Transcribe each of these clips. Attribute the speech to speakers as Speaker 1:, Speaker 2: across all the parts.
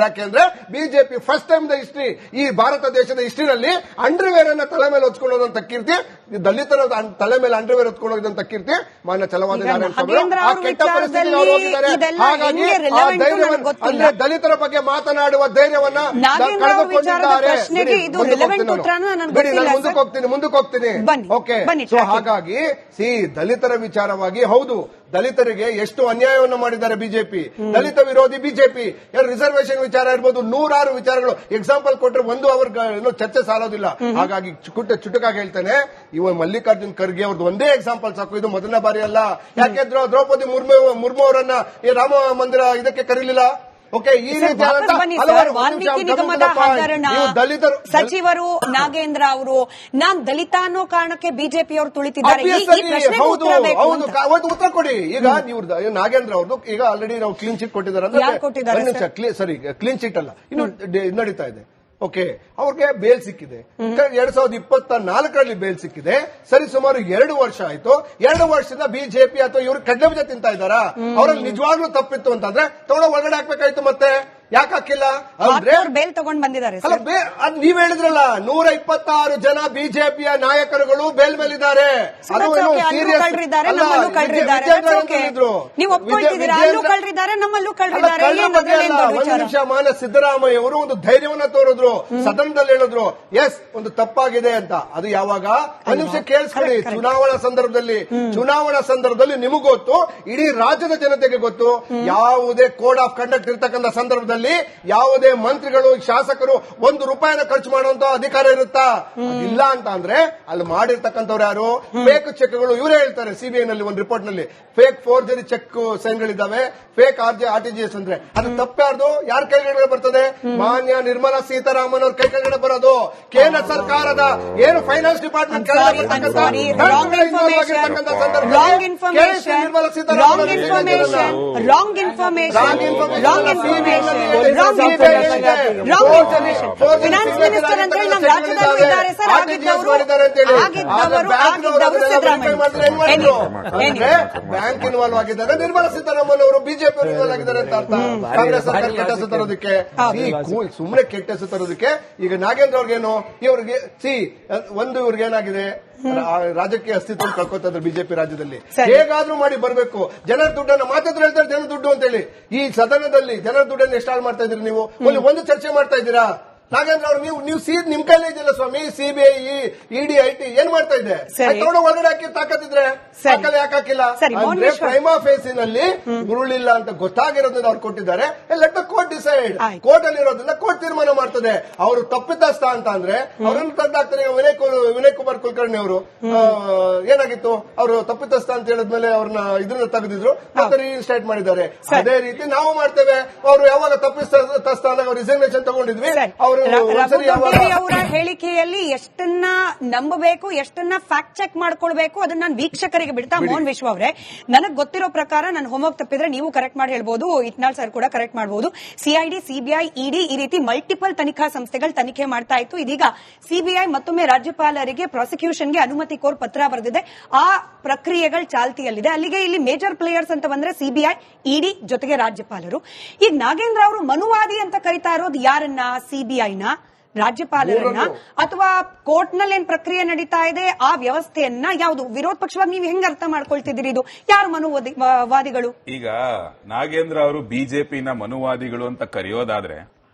Speaker 1: ಯಾಕೆಂದ್ರೆ BJP first time the history, ಈ ಭಾರತ ದೇಶದ ಹಿಸ್ಟ್ರಿನಲ್ಲಿ ಅಂಡರ್ವೇರ್ ಅನ್ನ ತಲೆ ಮೇಲೆ ಹೊಚ್ಕೊಳ್ಳೋದಂತ ಕೀರ್ತಿ, ದಲಿತರ ತಲೆ ಮೇಲೆ ಅಂಡರ್ವೇರ್ ಹೊತ್ಕೊಳ್ಳೋದಂತ ಕೀರ್ತಿ ಮಾನ್ಯ ಛಲವಾದಿ ನಾರಾಯಣ ಸ್ವಾಮಿ ಆ ಕೆಟ್ಟ ಪರಿಸ್ಥಿತಿಗೆ ಅವರು ಹೋಗಿದ್ದಾರೆ. ಹಾಗಾಗಿ ಅಂದ್ರೆ ದಲಿತರ ಬಗ್ಗೆ ಮಾತನಾಡುವ ಧೈರ್ಯವನ್ನ ಕಳೆದುಕೊಂಡಿದ್ದಾರೆ. ಮುಂದಕ್ಕೆ ಹೋಗ್ತೀನಿ. ಓಕೆ, ಸೊ ಹಾಗಾಗಿ ದಲಿತರ ವಿಚಾರವಾಗಿ ಹೌದು, ದಲಿತರಿಗೆ ಎಷ್ಟು ಅನ್ಯಾಯವನ್ನು ಮಾಡಿದ್ದಾರೆ ಬಿಜೆಪಿ, ದಲಿತ ವಿರೋಧಿ ಬಿಜೆಪಿ. ರಿಸರ್ವೇಶನ್ ವಿಚಾರ ಇರ್ಬೋದು, ನೂರಾರು ವಿಚಾರಗಳು ಎಕ್ಸಾಂಪಲ್ ಕೊಟ್ಟರೆ ಒಂದು ಅವರ್ ಚರ್ಚೆ ಸಾಲೋದಿಲ್ಲ. ಹಾಗಾಗಿ ಚುಟುಕಾಗಿ ಹೇಳ್ತೇನೆ, ಇವ ಮಲ್ಲಿಕಾರ್ಜುನ್ ಖರ್ಗೆ ಅವ್ರದ್ದು ಒಂದೇ ಎಕ್ಸಾಂಪಲ್ ಸಾಕು. ಇದು ಮೊದಲನೇ ಬಾರಿ ಅಲ್ಲ. ಯಾಕೆ ದ್ರೌಪದಿ ಮುರ್ಮು ಅವರನ್ನ ರಾಮ ಮಂದಿರ ಇದಕ್ಕೆ ಕರೀಲಿಲ್ಲ? ಓಕೆ, ಈ
Speaker 2: ವಾಲ್ಮೀಕಿ ನಿಗಮದ ಹಗರಣ, ಸಚಿವರು ನಾಗೇಂದ್ರ ಅವರು ನಾನ್ ದಲಿತ ಅನ್ನೋ ಕಾರಣಕ್ಕೆ ಬಿಜೆಪಿಯವರು ತುಳಿತಿದ್ದಾರೆ.
Speaker 1: ಉತ್ತರ ಕೊಡಿ. ಈಗ ನೀವು ನಾಗೇಂದ್ರ ಅವ್ರದ್ದು ಈಗ ಆಲ್ರೆಡಿ ನಾವು ಕ್ಲೀನ್ ಚಿಟ್ ಕೊಟ್ಟಿದ್ದಾರೆ. ಸರಿ, ಕ್ಲೀನ್ ಚಿಟ್ ಅಲ್ಲ, ಇನ್ನು ನಡೀತಾ ಇದೆ. ಓಕೆ, ಅವ್ರಿಗೆ ಬೇಲ್ ಸಿಕ್ಕಿದೆ. 2024ರಲ್ಲಿ ಬೇಲ್ ಸಿಕ್ಕಿದೆ. ಸರಿ, ಸುಮಾರು 2 ವರ್ಷ ಆಯ್ತು. 2 ವರ್ಷದಿಂದ ಬಿಜೆಪಿ ಅಥವಾ ಇವರು ಕಡ್ಲೆ ಬೀಜ ತಿಂತಾ ಇದ್ದಾರಾ? ಅವರಲ್ಲಿ ನಿಜವಾಗ್ಲೂ ತಪ್ಪಿತ್ತು ಅಂತಂದ್ರೆ ತಗೊಂಡ ಒಳಗಡೆ ಹಾಕ್ಬೇಕಾಯ್ತು. ಮತ್ತೆ ಯಾಕೆ ಹಾಕಿಲ್ಲ ಅಂದ್ರೆ
Speaker 2: ಬೇಲ್ ತಗೊಂಡ್ ಬಂದಿದ್ದಾರೆ.
Speaker 1: ನೀವ್ ಹೇಳಿದ್ರಲ್ಲ, 126 ಜನ ಬಿಜೆಪಿಯ ನಾಯಕರುಗಳು ಬೇಲ್ ಮೇಲಿದ್ದಾರೆ. ಒಂದು ನಿಮಿಷ, ಮಾನ್ಯ ಸಿದ್ದರಾಮಯ್ಯ ಅವರು ಒಂದು ಧೈರ್ಯವನ್ನ ತೋರಿದ್ರು, ಸದನದಲ್ಲಿ ಹೇಳಿದ್ರು ಎಸ್ ಒಂದು ತಪ್ಪಾಗಿದೆ ಅಂತ. ಅದು ಯಾವಾಗ? ಒಂದು ನಿಮಿಷ ಕೇಳಿಸ್ಕೊಳ್ಳಿ. ಚುನಾವಣಾ ಸಂದರ್ಭದಲ್ಲಿ ನಿಮಗೂ ಗೊತ್ತು, ಇಡೀ ರಾಜ್ಯದ ಜನತೆಗೆ ಗೊತ್ತು, ಯಾವುದೇ ಕೋಡ್ ಆಫ್ ಕಂಡಕ್ಟ್ ಇರ್ತಕ್ಕಂಥ ಸಂದರ್ಭದಲ್ಲಿ ಯಾವುದೇ ಮಂತ್ರಿಗಳು ಶಾಸಕರು 1 ರೂಪಾಯಿನ ಖರ್ಚು ಮಾಡುವಂತ ಅಧಿಕಾರ ಇರುತ್ತಾ? ಇಲ್ಲ ಅಂತ ಅಂದ್ರೆ ಅಲ್ಲಿ ಮಾಡಿರ್ತಕ್ಕಂಥವ್ರು ಯಾರು? ಫೇಕ್ ಚೆಕ್ಗಳು. ಇವರೇ ಹೇಳ್ತಾರೆ ಸಿಬಿಐ ನಲ್ಲಿ ಒಂದು ರಿಪೋರ್ಟ್ ನಲ್ಲಿ ಫೇಕ್ ಫೋರ್ಜರಿ ಚೆಕ್ ಸೈನ್ಗಳಿದ್ದಾವೆ, ಫೇಕ್ ಆರ್ಟಿಜಿಎಸ್ ಅಂದ್ರೆ ಅದು ತಪ್ಪ್ಯಾರ್ದು? ಯಾರ ಕೈಗಡೆ ಬರ್ತದೆ? ಮಾನ್ಯ ನಿರ್ಮಲಾ ಸೀತಾರಾಮನ್ ಅವ್ರ ಕೈ ಕೆಳಗಡೆ ಬರೋದು. ಕೇಂದ್ರ ಸರ್ಕಾರದ ಏನು ಫೈನಾನ್ಸ್ ಡಿಪಾರ್ಟ್ಮೆಂಟ್
Speaker 2: ಫಿನಾನ್ಸ್ ಮಿನಿಸ್ಟರ್ ಅಂದ್ರೆ ನಮ್ಮ ರಾಜ್ಯದಲ್ಲೂ ಇದ್ದಾರೆ ಸರ್.
Speaker 1: ಬ್ಯಾಂಕ್ ಇನ್ವಾಲ್ವ್ ಆಗಿದ್ದಾರೆ ನಿರ್ಮಲಾ ಸೀತಾರಾಮನ್ ಅವರು, ಬಿಜೆಪಿ ಇನ್ವಾಲ್ವ್ ಆಗಿದ್ದಾರೆ ಅಂತ ಅರ್ಥ. ಕಾಂಗ್ರೆಸ್ ಸರ್ಕಾರ ಕೆಟ್ಟ ಹೆಸರು ತರೋದಕ್ಕೆ, ಸುಮ್ಮನೆ ಕೆಟ್ಟ ಹೆಸರು ತರೋದಕ್ಕೆ. ಈಗ ನಾಗೇಂದ್ರ ಅವ್ರಿಗೇನು, ಇವ್ರಿಗೆ ಇವ್ರಿಗೆ ಏನಾಗಿದೆ, ರಾಜಕೀಯ ಅಸ್ತಿತ್ವ ಕಳ್ಕೊತಾ ಇದ್ದಾರೆ ಬಿಜೆಪಿ ರಾಜ್ಯದಲ್ಲಿ. ಹೇಗಾದ್ರೂ ಮಾಡಿ ಬರಬೇಕು. ಜನರ ದುಡ್ಡನ್ನ ಮಾತಾದ್ರು ಹೇಳ್ತಾರೆ, ಜನರ ದುಡ್ಡು ಅಂತ ಹೇಳಿ. ಈ ಸದನದಲ್ಲಿ ಜನರ ದುಡ್ಡನ್ನು ಎಷ್ಟು ಹಾಳು ಮಾಡ್ತಾ ಇದ್ರಿ ನೀವು? ಒಂದು ಚರ್ಚೆ ಮಾಡ್ತಾ ಇದ್ದೀರಾ? ನಾಗೇಂದ್ರ ಅವ್ರು ನೀವು ನಿಮ್ ಕೈಲೇ ಇದೆಯಲ್ಲ ಸ್ವಾಮಿ, ಸಿಬಿಐ, ಇಡಿ, ಐಟಿ ಏನ್ ಮಾಡ್ತಾ ಇದೆ? ಒಳಗಡೆ ಹಾಕಿ ತಾಕತ್ತಿದ್ರೆ ಯಾಕೆ ಹಾಕಿಲ್ಲ? ಅಂದ್ರೆ ಪ್ರೈಮಾ ಫೇಸಿನಲ್ಲಿ ಉರುಳಿಲ್ಲ ಅಂತ ಗೊತ್ತಾಗಿರೋದ್ರಿಂದ ಅವ್ರು ಕೊಟ್ಟಿದ್ದಾರೆ. Let the court decide. Court ಅಲ್ಲಿ ಇರೋದ್ರಿಂದ ಕೋರ್ಟ್ ತೀರ್ಮಾನ ಮಾಡ್ತದೆ. ಅವರು ತಪ್ಪಿತಸ್ಥ ಅಂತ ಅಂದ್ರೆ ಅವರನ್ನು ತಂದಾಗ್ತಾರೆ. ವಿನಯ್ ಕುಮಾರ್ ಕುಲಕರ್ಣಿ ಅವರು ಏನಾಗಿತ್ತು, ಅವರು ತಪ್ಪಿತಸ್ಥ ಅಂತ ಹೇಳಿದ್ಮೇಲೆ ಅವ್ರನ್ನ ಇದನ್ನ ತೆಗೆದಿದ್ರು, ಮತ್ತೆ ರೀಇನ್ಸ್ಟೇಟ್ ಮಾಡಿದ್ದಾರೆ. ಅದೇ ರೀತಿ ನಾವು ಮಾಡ್ತೇವೆ. ಅವರು ಯಾವಾಗ ತಪ್ಪಿತಸ್ಥ ಅಂದಾಗ ರಿಸಿಗ್ನೇಷನ್ ತಗೊಂಡಿದ್ವಿ.
Speaker 2: ಅವರ ಹೇಳಿಕೆಯಲ್ಲಿ ಎಷ್ಟನ್ನ ನಂಬಬೇಕು, ಎಷ್ಟನ್ನ ಫ್ಯಾಕ್ಟ್ ಚೆಕ್ ಮಾಡ್ಕೊಳ್ಬೇಕು, ಅದನ್ನ ನಾನು ವೀಕ್ಷಕರಿಗೆ ಬಿಡ್ತಾ. ಮೋಹನ್ ವಿಶ್ವ ಅವರೇ, ನನಗೆ ಗೊತ್ತಿರೋ ಪ್ರಕಾರ ನಾನು ಹೋಮ್ವರ್ಕ್ ತಪ್ಪಿದ್ರೆ ನೀವು ಕರೆಕ್ಟ್ ಮಾಡಿ ಹೇಳ್ಬೋದು, ಇತ್ನಾಳ್ ಸರ್ ಕೂಡ ಕರೆಕ್ಟ್ ಮಾಡಬಹುದು. ಸಿಐಡಿ, ಸಿಬಿಐ, ಇಡಿ ಈ ರೀತಿ ಮಲ್ಟಿಪಲ್ ತನಿಖಾ ಸಂಸ್ಥೆಗಳು ತನಿಖೆ ಮಾಡ್ತಾ ಇತ್ತು. ಇದೀಗ ಸಿಬಿಐ ಮತ್ತೊಮ್ಮೆ ರಾಜ್ಯಪಾಲರಿಗೆ ಪ್ರಾಸಿಕ್ಯೂಷನ್ಗೆ ಅನುಮತಿ ಕೋರ್ ಪತ್ರ ಬರೆದಿದೆ. ಆ ಪ್ರಕ್ರಿಯೆಗಳು ಚಾಲ್ತಿಯಲ್ಲಿದೆ. ಅಲ್ಲಿಗೆ ಇಲ್ಲಿ ಮೇಜರ್ ಪ್ಲೇಯರ್ಸ್ ಅಂತ ಬಂದ್ರೆ ಸಿಬಿಐ, ಇಡಿ ಜೊತೆಗೆ ರಾಜ್ಯಪಾಲರು. ಈಗ ನಾಗೇಂದ್ರ ಅವರು ಮನುವಾದಿ ಅಂತ ಕರಿತಾ ಇರೋದು ಯಾರನ್ನ? ಸಿಬಿಐನ, ರಾಜ್ಯಪಾಲರನ್ನ, ಅಥವಾ ಕೋರ್ಟ್ ನಲ್ಲಿ ಏನ್ ಪ್ರಕ್ರಿಯೆ ನಡೀತಾ ಇದೆ ಆ ವ್ಯವಸ್ಥೆಯನ್ನ? ಯಾವುದು ವಿರೋಧ ಪಕ್ಷವಾಗಿ ನೀವು ಹೆಂಗ್ ಅರ್ಥ ಮಾಡ್ಕೊಳ್ತಿದ್ದೀರಿ? ಇದು ಯಾರು ಮನುವಾದಿಗಳು?
Speaker 3: ಈಗ ನಾಗೇಂದ್ರ ಅವರು ಬಿಜೆಪಿನ ಮನುವಾದಿಗಳು ಅಂತ ಕರೆಯೋದಾದ್ರೆ,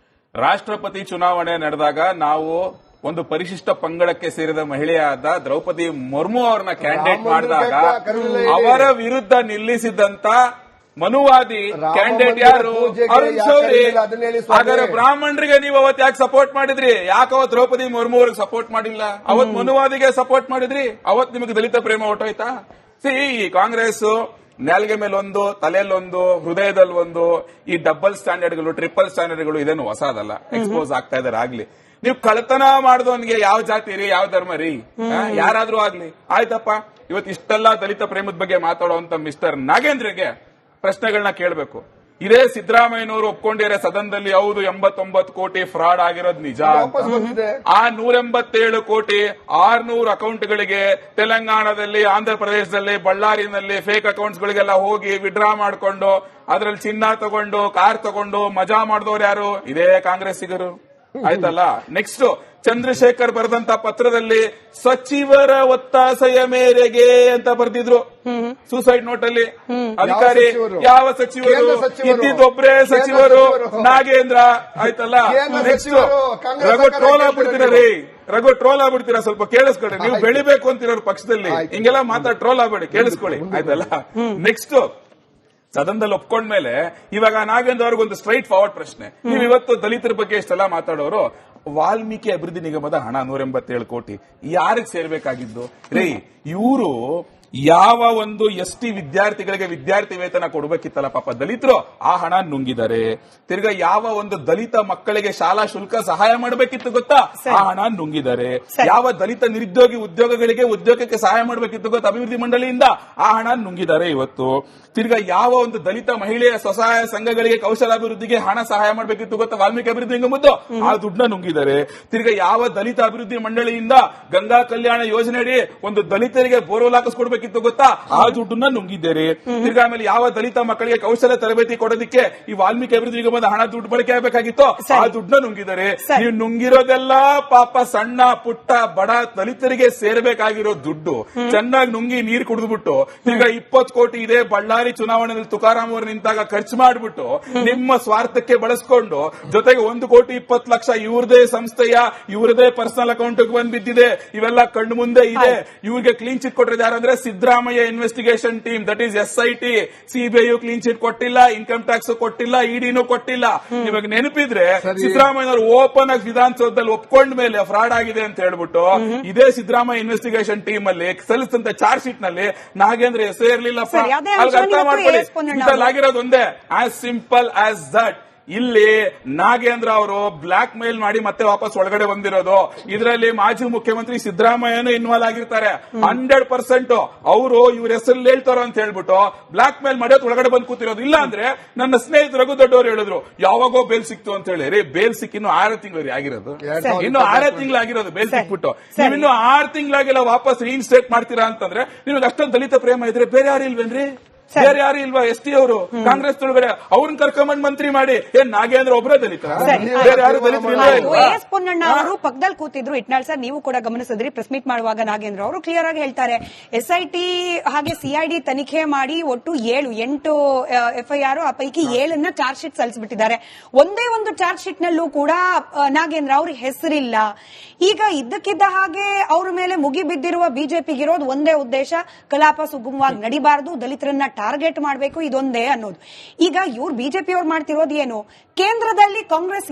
Speaker 3: ರಾಷ್ಟ್ರಪತಿ ಚುನಾವಣೆ ನಡೆದಾಗ ನಾವು ಒಂದು ಪರಿಶಿಷ್ಟ ಪಂಗಡಕ್ಕೆ ಸೇರಿದ ಮಹಿಳೆಯಾದ ದ್ರೌಪದಿ ಮುರ್ಮು ಅವರನ್ನ ಕ್ಯಾಂಡಿಡೇಟ್ ಮಾಡಿದಾಗ ಅವರ ವಿರುದ್ಧ ನಿಲ್ಲಿಸಿದಂತ ಮನುವಾದಿ ಕ್ಯಾಂಡಿಡೇಟ್ ಯಾರು? ಅರುಣ್ ಶೌರಿ. ಹಾಗಾದ್ರೆ ಬ್ರಾಹ್ಮಣರಿಗೆ ನೀವು ಅವತ್ತು ಯಾಕೆ ಸಪೋರ್ಟ್ ಮಾಡಿದ್ರಿ? ಯಾಕೆ ಅವತ್ತು ದ್ರೌಪದಿ ಮುರ್ಮು ಅವ್ರಿಗೆ ಸಪೋರ್ಟ್ ಮಾಡಿಲ್ಲ? ಅವತ್ ಮನುವಾದಿಗೆ ಸಪೋರ್ಟ್ ಮಾಡಿದ್ರಿ. ಅವತ್ ನಿಮಗೆ ದಲಿತ ಪ್ರೇಮ ಹೊಟ್ಟೋಯ್ತಾ? ಈ ಕಾಂಗ್ರೆಸ್ ನಾಲ್ಗೆ ಮೇಲೊಂದು, ತಲೆಯಲ್ಲೊಂದು, ಹೃದಯದಲ್ಲಿ ಒಂದು, ಈ ಡಬಲ್ ಸ್ಟ್ಯಾಂಡರ್ಡ್ಗಳು, ಟ್ರಿಪಲ್ ಸ್ಟ್ಯಾಂಡರ್ಡ್ಗಳು ಇದೇನು ಹೊಸದಲ್ಲ, ಎಕ್ಸ್ಪೋಸ್ ಆಗ್ತಾ ಇದಾರೆ. ಆಗ್ಲಿ, ನೀವು ಕಳ್ಳತನ ಮಾಡಿದವನಿಗೆ ಯಾವ ಜಾತಿ ರೀ, ಯಾವ ಧರ್ಮ ರೀ, ಯಾರಾದ್ರೂ ಆಗ್ಲಿ, ಆಯ್ತಪ್ಪ. ಇವತ್ತು ಇಷ್ಟೆಲ್ಲ ದಲಿತ ಪ್ರೇಮದ ಬಗ್ಗೆ ಮಾತಾಡುವಂತ ಮಿಸ್ಟರ್ ನಾಗೇಂದ್ರಗೆ ಪ್ರಶ್ನೆಗಳನ್ನ ಕೇಳಬೇಕು. ಇದೇ ಸಿದ್ದರಾಮಯ್ಯನವರು ಒಪ್ಕೊಂಡಿರೋ ಸದನದಲ್ಲಿ ಹೌದು 89 ಕೋಟಿ ಫ್ರಾಡ್ ಆಗಿರೋದು ನಿಜ
Speaker 1: ವಾಪಸ್ ಬಂದಿದೆ.
Speaker 3: ಆ 187 ಕೋಟಿ 600 ಅಕೌಂಟ್ಗಳಿಗೆ ತೆಲಂಗಾಣದಲ್ಲಿ, ಆಂಧ್ರ ಪ್ರದೇಶದಲ್ಲಿ, ಬಳ್ಳಾರಿನಲ್ಲಿ ಫೇಕ್ ಅಕೌಂಟ್ಸ್ಗಳಿಗೆಲ್ಲ ಹೋಗಿ ವಿಡ್ರಾ ಮಾಡ್ಕೊಂಡು ಅದ್ರಲ್ಲಿ ಚಿನ್ನ ತಗೊಂಡು ಕಾರ್ ತಗೊಂಡು ಮಜಾ ಮಾಡಿದವ್ರು ಯಾರು? ಇದೇ ಕಾಂಗ್ರೆಸ್ಸಿಗರು. ಆಯ್ತಲ್ಲ. ನೆಕ್ಸ್ಟ್ ಚಂದ್ರಶೇಖರ್ ಬರೆದಂತ ಪತ್ರದಲ್ಲಿ ಸಚಿವರ ಒತ್ತಾಸೆಯ ಮೇರೆಗೆ ಅಂತ ಬರೆದಿದ್ರು ಸೂಸೈಡ್ ನೋಟ್ ಅಲ್ಲಿ. ಅಧಿಕಾರಿ ಯಾವ ಸಚಿವರು? ಇದ್ದಿದ್ದೊಬ್ಬರೇ ಸಚಿವರು, ನಾಗೇಂದ್ರ. ಆಯ್ತಲ್ಲ. ನೆಕ್ಸ್ಟ್ ರಘು ಟ್ರೋಲ್ ಆಗ್ಬಿಡ್ತೀರ ರೀ, ರಘು ಟ್ರೋಲ್ ಆಗ್ಬಿಡ್ತೀರಾ, ಸ್ವಲ್ಪ ಕೇಳಿಸ್ಕೊಳ್ಳಿ. ನೀವು ಬೆಳಿಬೇಕು ಅಂತಿರೋರು ಪಕ್ಷದಲ್ಲಿ ಹಿಂಗೆಲ್ಲ ಮಾತಾಡ್ ಟ್ರೋಲ್ ಆಗ್ಬೇಡಿ, ಕೇಳಿಸ್ಕೊಳ್ಳಿ. ಆಯ್ತಲ್ಲ. ನೆಕ್ಸ್ಟ್ ಸದನದಲ್ಲಿ ಒಪ್ಕೊಂಡ್ಮೇಲೆ ಇವಾಗ ನಾಗೇಂದ್ರ ಅವ್ರಿಗೊಂದು ಸ್ಟ್ರೈಟ್ ಫಾರ್ವರ್ಡ್ ಪ್ರಶ್ನೆ. ನೀವು ಇವತ್ತು ದಲಿತರ ಬಗ್ಗೆ ಇಷ್ಟೆಲ್ಲ ಮಾತಾಡೋರು, ವಾಲ್ಮೀಕಿ ಅಭಿವೃದ್ಧಿ ನಿಗಮದ ಹಣ 187 ಕೋಟಿ ಯಾರಿಗೆ ಸೇರ್ಬೇಕಾಗಿದ್ದು ರೀ? ಇವರು ಯಾವ ಒಂದು ಎಸ್ಟಿ ವಿದ್ಯಾರ್ಥಿಗಳಿಗೆ ವಿದ್ಯಾರ್ಥಿ ವೇತನ ಕೊಡಬೇಕಿತ್ತಲ್ಲ, ಪಾಪ ದಲಿತರು ಆ ಹಣ ನುಂಗಿದ್ದಾರೆ. ತಿರ್ಗಾ ಯಾವ ಒಂದು ದಲಿತ ಮಕ್ಕಳಿಗೆ ಶಾಲಾ ಶುಲ್ಕ ಸಹಾಯ ಮಾಡಬೇಕಿತ್ತು ಗೊತ್ತಾ, ಆ ಹಣ ನುಂಗಿದ್ದಾರೆ. ಯಾವ ದಲಿತ ನಿರುದ್ಯೋಗಿ ಉದ್ಯೋಗಕ್ಕೆ ಸಹಾಯ ಮಾಡಬೇಕಿತ್ತು ಗೊತ್ತಾ, ಅಭಿವೃದ್ಧಿ ಮಂಡಳಿಯಿಂದ ಆ ಹಣ ನುಂಗಿದ್ದಾರೆ ಇವತ್ತು. ತಿರ್ಗಾ ಯಾವ ಒಂದು ದಲಿತ ಮಹಿಳೆಯ ಸ್ವಸಹಾಯ ಸಂಘಗಳಿಗೆ ಕೌಶಲಾಭಿವೃದ್ಧಿಗೆ ಹಣ ಸಹಾಯ ಮಾಡಬೇಕಿತ್ತು ಗೊತ್ತಾ, ವಾಲ್ಮೀಕಿ ಅಭಿವೃದ್ಧಿ ನಿಗಮದ್ದು ಆ ದುಡ್ಡನ್ನ ನುಂಗಿದ್ದಾರೆ. ತಿರ್ಗಾ ಯಾವ ದಲಿತ ಅಭಿವೃದ್ಧಿ ಮಂಡಳಿಯಿಂದ ಗಂಗಾ ಕಲ್ಯಾಣ ಯೋಜನೆಯಡಿ ಒಂದು ದಲಿತರಿಗೆ ಬೋರ್ವೆಲ್ ಹಾಕಿಸ್ಕೊಡ್ಬೇಕಿತ್ತು ಗೊತ್ತಾ, ಆ ದುಡ್ಡನ್ನ ನುಂಗಿದ್ದಾರೆ. ತಿರ್ಗಾ ಆಮೇಲೆ ಯಾವ ದಲಿತ ಮಕ್ಕಳಿಗೆ ಕೌಶಲ ತರಬೇತಿ ಕೊಡೋದಕ್ಕೆ ಈ ವಾಲ್ಮೀಕಿ ಅಭಿವೃದ್ಧಿ ನಿಗಮದ ಹಣ ದುಡ್ಡು ಬಳಕೆ ಆಗಬೇಕಾಗಿತ್ತು, ಆ ದುಡ್ಡನ್ನ ನುಂಗಿದ್ದಾರೆ. ನೀವು ನುಂಗಿರೋದೆಲ್ಲ ಪಾಪ ಸಣ್ಣ ಪುಟ್ಟ ಬಡ ದಲಿತರಿಗೆ ಸೇರ್ಬೇಕಾಗಿರೋ ದುಡ್ಡು ಚೆನ್ನಾಗಿ ನುಂಗಿ ನೀರು ಕುಡಿದ್ಬಿಟ್ಟು ತಿರ್ಗಾ 20 ಕೋಟಿ ಇದೆ ಬಳ್ಳಾರಿ ಚುನಾವಣೆಯಲ್ಲಿ ತುಕಾರಾಂ ಅವರು ನಿಂತಾಗ ಖರ್ಚು ಮಾಡಿಬಿಟ್ಟು ನಿಮ್ಮ ಸ್ವಾರ್ಥಕ್ಕೆ ಬಳಸ್ಕೊಂಡು, ಜೊತೆಗೆ 1,20,00,000 ಇವ್ರದೇ ಸಂಸ್ಥೆಯ ಇವ್ರದೇ ಪರ್ಸನಲ್ ಅಕೌಂಟ್ ಬಂದ್ ಬಿದ್ದಿದೆ. ಇವೆಲ್ಲ ಕಣ್ಣು ಮುಂದೆ ಇದೆ. ಇವ್ರಿಗೆ ಕ್ಲೀನ್ ಚಿಟ್ ಕೊಟ್ಟಿರೋದು ಯಾರಂದ್ರೆ Siddaramaiah investigation team, that is SIT. CBI clean chit ಕೊಟ್ಟಿಲ್ಲ, ಇನ್ಕಮ್ ಟ್ಯಾಕ್ಸ್ ಕೊಟ್ಟಿಲ್ಲ, ಇಡಿನೂ ಕೊಟ್ಟಿಲ್ಲ. ನಿಮಗೆ ನೆನಪಿದ್ರೆ ಸಿದ್ದರಾಮಯ್ಯನವರು ಓಪನ್ ಆಗಿ ವಿಧಾನಸೌಧದಲ್ಲಿ ಒಪ್ಕೊಂಡ ಮೇಲೆ ಫ್ರಾಡ್ ಆಗಿದೆ ಅಂತ ಹೇಳ್ಬಿಟ್ಟು ಇದೇ ಸಿದ್ದರಾಮಯ್ಯ ಇನ್ವೆಸ್ಟಿಗೇಷನ್ ಟೀಮ್ ಅಲ್ಲಿ ಸಲ್ಲಿಸಿದಂತ ಚಾರ್ಜ್ ಶೀಟ್ ನಲ್ಲಿ ನಾಗೇಂದ್ರ ಹೆಸರೇ ಇರಲಿಲ್ಲಪ್ಪ. ಅರ್ಥ ಮಾಡ್ಕೊಳ್ಳಿ, ಆಗಿರೋದು ಒಂದೇ, ಆಸ್ ಸಿಂಪಲ್ ಆಸ್ ದಟ್. ಇಲ್ಲಿ ನಾಗೇಂದ್ರ ಅವರು ಬ್ಲಾಕ್ ಮೇಲ್ ಮಾಡಿ ಮತ್ತೆ ವಾಪಸ್ ಒಳಗಡೆ ಬಂದಿರೋದು. ಇದರಲ್ಲಿ ಮಾಜಿ ಮುಖ್ಯಮಂತ್ರಿ ಸಿದ್ದರಾಮಯ್ಯನೂ ಇನ್ವಾಲ್ವ್ ಆಗಿರ್ತಾರೆ 100%. ಅವರು ಇವ್ರ ಹೆಸರಲ್ಲಿ ಹೇಳ್ತಾರೋ ಅಂತ ಹೇಳ್ಬಿಟ್ಟು ಬ್ಲಾಕ್ ಮೇಲ್ ಮಾಡಿ ಒಳಗಡೆ ಬಂದು ಕೂತಿರೋದು. ಇಲ್ಲ ಅಂದ್ರೆ ನನ್ನ ಸ್ನೇಹಿತರು ರಘು ದೊಡ್ಡವರು ಹೇಳಿದ್ರು ಯಾವಾಗೋ ಬೇಲ್ ಸಿಕ್ತು ಅಂತ ಹೇಳಿ. ಬೇಲ್ ಸಿಕ್ಕಿ ಇನ್ನು 6 ತಿಂಗಳು ಆಗಿರೋದು, ಇನ್ನು 6 ತಿಂಗಳಾಗಿರೋದು ಬೇಲ್ ಸಿಕ್ಬಿಟ್ಟು. ನೀವಿನ್ನು 6 ತಿಂಗಳಾಗೆಲ್ಲ ವಾಪಸ್ ರೀಇನ್ಸ್ಟೇಟ್ ಮಾಡ್ತೀರಾ ಅಂತಂದ್ರೆ ನಿಮಗೆ ಅಷ್ಟೊಂದು ದಲಿತ ಪ್ರೇಮ ಇದ್ರೆ ಬೇರೆ ಯಾರು ಇಲ್ವೇನ್ರಿ? ಬೇರೆ ಯಾರು ಇಲ್ವಾ? ST ಅವರು ಕಾಂಗ್ರೆಸ್ ಒಳಗಡೆ ಅವ್ರನ್ನ ಕರ್ಕೊಂಡ್ ಮಂತ್ರಿ ಮಾಡಿ ಏನ್ ನಾಗೇಂದ್ರ ಒಬ್ಬರೇ ದಲಿತ? ಬೇರೆ ಯಾರು ದಲಿತರು?
Speaker 2: ಎಸ್ ಪೊನ್ನಣ್ಣ ಅವರು ಪಕ್ಕದಲ್ಲಿ ಕೂತಿದ್ರು. ಇಟ್ನಾಳ್ ಸರ್ ನೀವು ಕೂಡ ಗಮನಿಸಿದ್ರಿ, ಪ್ರೆಸ್ ಮೀಟ್ ಮಾಡುವಾಗ ನಾಗೇಂದ್ರ ಅವರು ಕ್ಲಿಯರ್ ಆಗಿ ಹೇಳ್ತಾರೆ, SIT ಹಾಗೆ CID ತನಿಖೆ ಮಾಡಿ ಒಟ್ಟು 8 FIR, ಆ ಪೈಕಿ 7 ಚಾರ್ಜ್ ಶೀಟ್ ಸಲ್ಲಿಸಿಬಿಟ್ಟಿದ್ದಾರೆ. ಒಂದೇ ಒಂದು ಚಾರ್ಜ್ ಶೀಟ್ ನಲ್ಲೂ ಕೂಡ ನಾಗೇಂದ್ರ ಅವ್ರ ಹೆಸರಿಲ್ಲ. ಈಗ ಇದ್ದಕ್ಕಿದ್ದ ಹಾಗೆ ಅವ್ರ ಮೇಲೆ ಮುಗಿ ಬಿದ್ದಿರುವ ಬಿಜೆಪಿಗಿರೋದು ಒಂದೇ ಉದ್ದೇಶ, ಕಲಾಪ ಸುಗಮವಾಗಿ ನಡಿಬಾರದು, ದಲಿತರನ್ನ ಟಾರ್ಗೆಟ್ ಮಾಡಬೇಕು, ಇದೊಂದೇ ಅನ್ನೋದು. ಈಗ ಇವ್ರು ಬಿಜೆಪಿ ಅವ್ರು ಮಾಡ್ತಿರೋದು ಏನು? ಕೇಂದ್ರದಲ್ಲಿ ಕಾಂಗ್ರೆಸ್